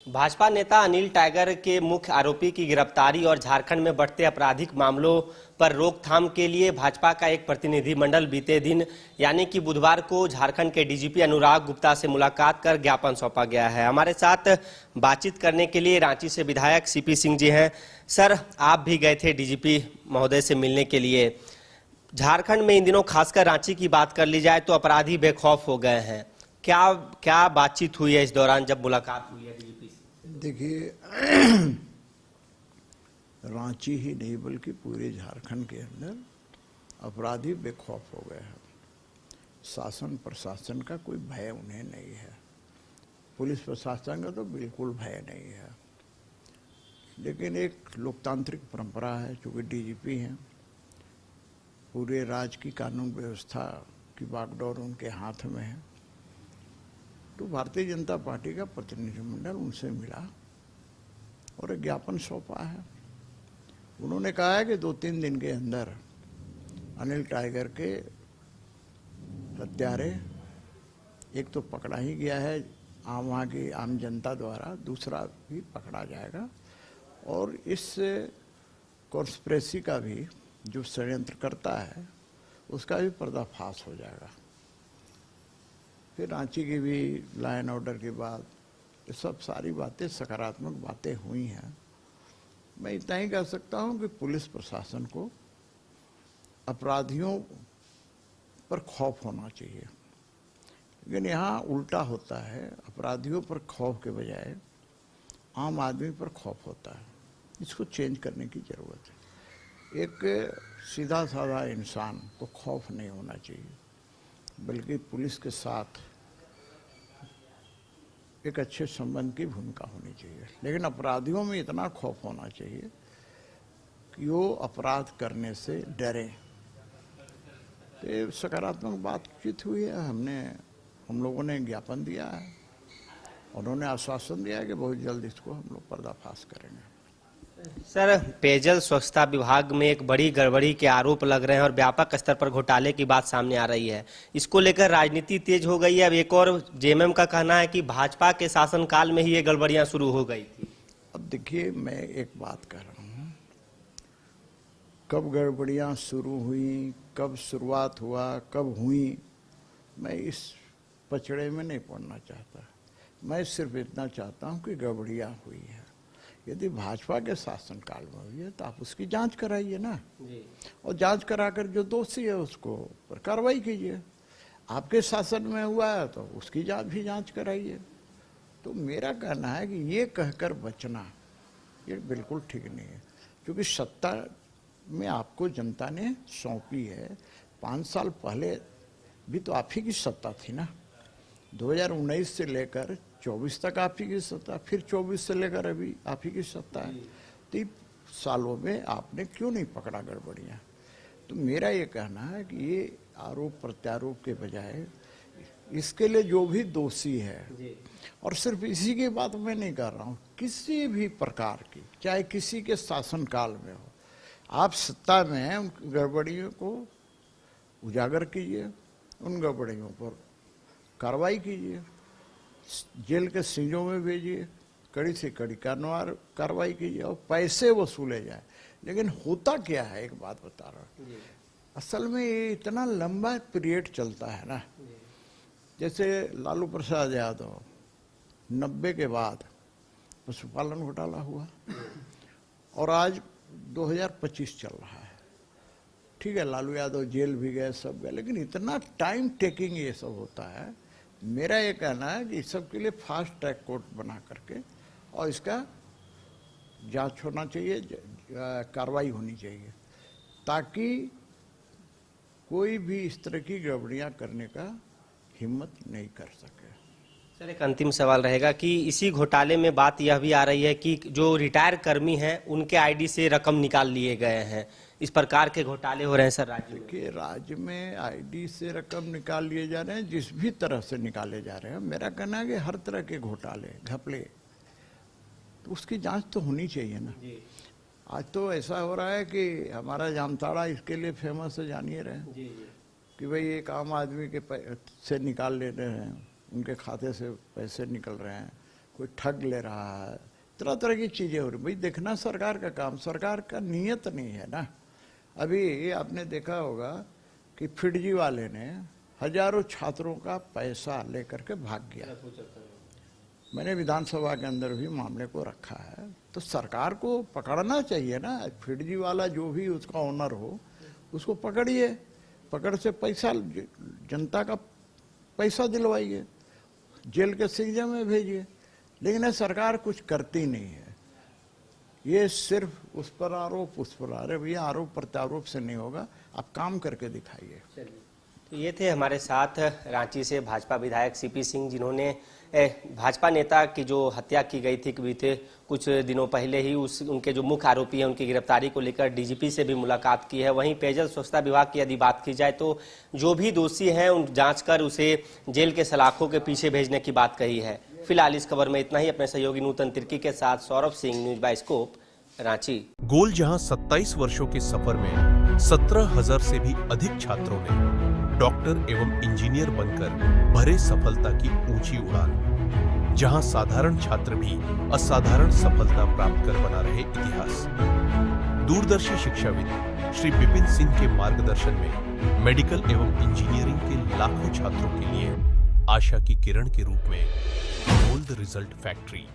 भाजपा नेता अनिल टाइगर के मुख्य आरोपी की गिरफ्तारी और झारखंड में बढ़ते आपराधिक मामलों पर रोकथाम के लिए भाजपा का एक प्रतिनिधिमंडल बीते दिन यानी कि बुधवार को झारखंड के डीजीपी अनुराग गुप्ता से मुलाकात कर ज्ञापन सौंपा गया है। हमारे साथ बातचीत करने के लिए रांची से विधायक सीपी सिंह जी हैं। सर, आप भी गए थे डीजीपी महोदय से मिलने के लिए। झारखंड में इन दिनों खासकर रांची की बात कर ली जाए तो अपराधी बेखौफ हो गए हैं। क्या क्या बातचीत हुई है इस दौरान जब मुलाकात हुई है डीजीपी से? देखिए, रांची ही नहीं बल्कि पूरे झारखंड के अंदर अपराधी बेखौफ हो गए हैं। शासन प्रशासन का कोई भय उन्हें नहीं है, पुलिस प्रशासन का तो बिल्कुल भय नहीं है। लेकिन एक लोकतांत्रिक परंपरा है, चूँकि डीजीपी हैं, पूरे राज्य की कानून व्यवस्था की बागडोर उनके हाथ में है, तो भारतीय जनता पार्टी का प्रतिनिधिमंडल उनसे मिला और एक ज्ञापन सौंपा है। उन्होंने कहा है कि 2-3 दिन के अंदर अनिल टाइगर के हत्यारे एक तो पकड़ा ही गया है वहाँ की आम जनता द्वारा, दूसरा भी पकड़ा जाएगा और इस कॉन्स्पिरेसी का भी जो षड्यंत्र करता है उसका भी पर्दाफाश हो जाएगा। फिर रांची की भी लॉ एंड ऑर्डर के बाद ये सब सारी बातें सकारात्मक बातें हुई हैं। मैं इतना ही कह सकता हूं कि पुलिस प्रशासन को अपराधियों पर खौफ होना चाहिए, लेकिन यहाँ उल्टा होता है, अपराधियों पर खौफ के बजाय आम आदमी पर खौफ होता है। इसको चेंज करने की ज़रूरत है। एक सीधा साधा इंसान को खौफ नहीं होना चाहिए, बल्कि पुलिस के साथ एक अच्छे संबंध की भूमिका होनी चाहिए। लेकिन अपराधियों में इतना खौफ होना चाहिए कि वो अपराध करने से डरें। तो सकारात्मक बातचीत हुई है, हम लोगों ने ज्ञापन दिया है, उन्होंने आश्वासन दिया है कि बहुत जल्द इसको हम लोग पर्दाफाश करेंगे। सर, पेयजल स्वच्छता विभाग में एक बड़ी गड़बड़ी के आरोप लग रहे हैं और व्यापक स्तर पर घोटाले की बात सामने आ रही है। इसको लेकर राजनीति तेज हो गई है। अब एक और जेएमएम का कहना है कि भाजपा के शासनकाल में ही ये गड़बड़ियां शुरू हो गई थी। अब देखिए, मैं एक बात कह रहा हूँ, कब गड़बड़ियाँ शुरू हुई, कब शुरुआत हुआ, कब हुई, मैं इस पचड़े में नहीं पड़ना चाहता। मैं सिर्फ इतना चाहता हूँ कि गड़बड़ियाँ हुई है। यदि भाजपा के शासनकाल में हुई है तो आप उसकी जांच कराइए ना, और जांच कराकर जो दोषी है उसको पर कार्रवाई कीजिए। आपके शासन में हुआ है तो उसकी जांच कराइए। तो मेरा कहना है कि ये कहकर बचना ये बिल्कुल ठीक नहीं है, क्योंकि सत्ता में आपको जनता ने सौंपी है। 5 साल पहले भी तो आप ही की सत्ता थी ना, 2019 से लेकर 24 तक आप ही की सत्ता, फिर 24 से लेकर अभी आप ही की सत्ता है। 3 सालों में आपने क्यों नहीं पकड़ा गड़बड़ियाँ? तो मेरा ये कहना है कि ये आरोप प्रत्यारोप के बजाय इसके लिए जो भी दोषी है, और सिर्फ इसी की बात मैं नहीं कर रहा हूँ, किसी भी प्रकार की, चाहे किसी के शासनकाल में हो, आप सत्ता में हैं, उन गड़बड़ियों को उजागर कीजिए, उन गड़बड़ियों पर कार्रवाई कीजिए, जेल के सिंजों में भेजिए, कड़ी से कड़ी कार्रवाई कीजिए और पैसे वसूले जाए। लेकिन होता क्या है, एक बात बता रहा हूँ, असल में ये इतना लंबा पीरियड चलता है ना। जैसे लालू प्रसाद यादव 90 के बाद पशुपालन घोटाला हुआ और आज 2025 चल रहा है। ठीक है, लालू यादव जेल भी गए, सब गए, लेकिन इतना टाइम टेकिंग ये सब होता है। मेरा ये कहना है कि इस सब के लिए फास्ट ट्रैक कोर्ट बना करके और इसका जांच होना चाहिए, कार्रवाई होनी चाहिए, ताकि कोई भी इस तरह की गड़बड़ियां करने का हिम्मत नहीं कर सके। सर, एक अंतिम सवाल रहेगा कि इसी घोटाले में बात यह भी आ रही है कि जो रिटायर कर्मी हैं उनके आईडी से रकम निकाल लिए गए हैं। इस प्रकार के घोटाले हो रहे हैं सर राज्य में। देखिए, राज्य में आईडी से रकम निकाल लिए जा रहे हैं, जिस भी तरह से निकाले जा रहे हैं। मेरा कहना है कि हर तरह के घोटाले घपले तो उसकी जांच तो होनी चाहिए ना। आज तो ऐसा हो रहा है कि हमारा जामताड़ा इसके लिए फेमस है, जानिए रहे कि भाई एक आम आदमी के से निकाल ले रहे हैं, उनके खाते से पैसे निकल रहे हैं कोई ठग ले रहा है, तरह तरह की चीज़ें हो रही। भाई देखना सरकार का काम, सरकार का नियत नहीं है ना। अभी आपने देखा होगा कि फिडजी वाले ने हजारों छात्रों का पैसा लेकर के भाग गया। मैंने विधानसभा के अंदर भी मामले को रखा है। तो सरकार को पकड़ना चाहिए ना। फिडजी वाला जो भी उसका ओनर हो उसको पकड़िए, पकड़ से पैसा, जनता का पैसा दिलवाइए, जेल के सजा में भेजिए। लेकिन ये सरकार कुछ करती नहीं है। ये सिर्फ उस पर आरोप, उस पर आरोप। ये आरोप प्रत्यारोप से नहीं होगा, आप काम करके दिखाइए। तो ये थे हमारे साथ रांची से भाजपा विधायक सीपी सिंह, जिन्होंने भाजपा नेता की जो हत्या की गई थी बीते कुछ दिनों पहले ही उनके जो मुख्य आरोपी हैं उनकी गिरफ्तारी को लेकर डीजीपी से भी मुलाकात की है। वहीं पेयजल स्वच्छता विभाग की यदि बात की जाए तो जो भी दोषी हैं उन जांच कर उसे जेल के सलाखों के पीछे भेजने की बात कही है। फिलहाल इस खबर में इतना ही। अपने सहयोगी नूतन तिर्की के साथ सौरभ सिंह, न्यूज बाइस्कोप, रांची। गोल जहां 27 वर्षों के सफर में 17,000 से भी अधिक छात्रों ने डॉक्टर एवं इंजीनियर बनकर भरे सफलता की ऊंची उड़ान, जहां साधारण छात्र भी असाधारण सफलता प्राप्त कर बना रहे इतिहास। दूरदर्शी शिक्षाविद श्री विपिन सिंह के मार्गदर्शन में मेडिकल एवं इंजीनियरिंग के लाखों छात्रों के लिए आशा की किरण के रूप में गोल्ड रिजल्ट फैक्ट्री